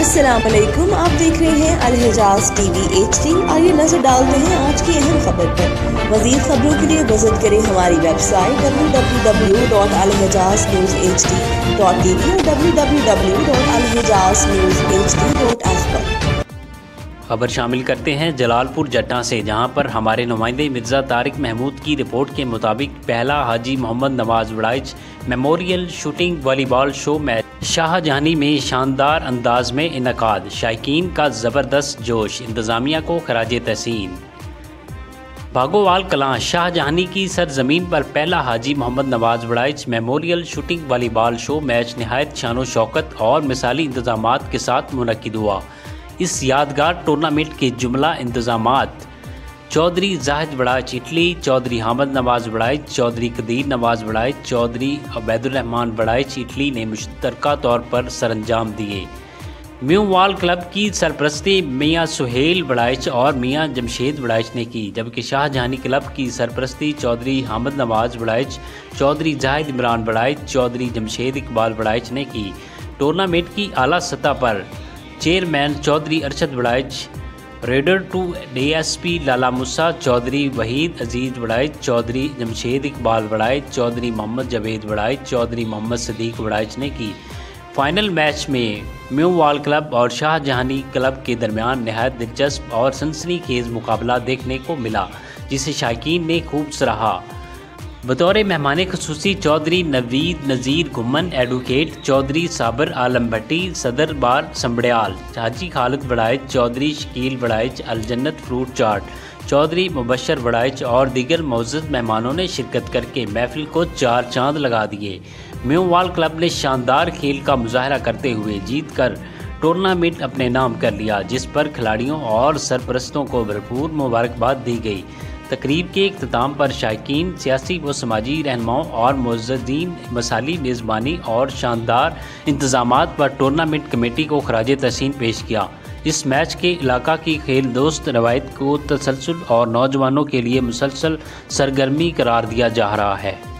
अस्सलाम वालेकुम, आप देख रहे हैं अल-हिजाज़ टीवी HD। आइए नजर डालते हैं आज की अहम खबर पर। मज़ीद खबरों के लिए विजिट करें हमारी वेबसाइट www.alhijaznewshd.tv और www.alhijaznewshd.app पर। खबर शामिल करते हैं जलालपुर जट्टा से, जहां पर हमारे नुमाइंदे मिर्ज़ा तारिक महमूद की रिपोर्ट के मुताबिक पहला Haji Mohammad Nawaz Waraich memorial shooting volleyball show match शाहजहानी में शानदार अंदाज में इनकाद। शायकीन का ज़बरदस्त जोश, इंतज़ामिया को खराज तहसीन। भागोवाल कलां शाहजहानी की सरजमीन पर पहला Haji Mohammad Nawaz Waraich memorial shooting volleyball show match नहायत शानो शौकत और मिसाली इंतजामात के साथ मुनक्किद हुआ। इस यादगार टूर्नामेंट के जुमला इंतजामात चौधरी जाहिद वड़ाइच इटली, चौधरी हामद नवाज वड़ाइच, चौधरी कदीर नवाज वड़ाइच, चौधरी अबैदुर्रहमान वड़ाइच इटली ने मुश्तरका तौर पर सरअंजाम दिए। म्यूवाल क्लब की सरपरस्ती मियाँ सुहेल वड़ाइच और मियाँ जमशेद वड़ाइच ने की, जबकि शाहजहानी क्लब की सरपरस्ती चौधरी हामद नवाज वड़ाइच, चौधरी जाहिद इमरान वड़ाइच, चौधरी जमशेद इकबाल वड़ाइच ने की। टूर्नामेंट की आला सतह पर chairman Chaudhry Arshad Warraich, reader to DSP Lala Musa, Chaudhry Waheed Aziz Warraich, Chaudhry Jamshed Iqbal Warraich, Chaudhry Mohammad Javed Warraich, Chaudhry Mohammad Sadiq Warraich ने की। फाइनल मैच में म्यूवाल क्लब और शाहजहानी क्लब के दरमियान नहायत दिलचस्प और सनसनीखेज मुकाबला देखने को मिला, जिसे शायकीन ने खूब सराहा। बतौर मेहमान खसूसी चौधरी नवीद नज़ीर घुमन एडवोकेट, चौधरी साबर आलम भट्टी सदर बार संबड़ियाल, हाजी खालिद वड़ाइच, चौधरी शकील वड़ाइच अलजन्नत फ्रूट चाट, चौधरी मुबशर वड़ाइच और दीगर मौजूद मेहमानों ने शिरकत करके महफिल को चार चांद लगा दिए। म्यूवाल क्लब ने शानदार खेल का मुजाहरा करते हुए जीत कर टूर्नामेंट अपने नाम कर लिया, जिस पर खिलाड़ियों और सरपरस्तों को भरपूर मुबारकबाद दी गई। तकरीब के इख्तिताम पर शायकीन, सियासी व समाजी रहनुमाओं और मुअज़्ज़ज़ीन मसाली मेज़बानी और शानदार इंतज़ामात पर टूर्नामेंट कमेटी को खराज तहसीन पेश किया। इस मैच के इलाका की खेल दोस्त रवायत को तसलसल और नौजवानों के लिए मुसलसल सरगर्मी करार दिया जा रहा है।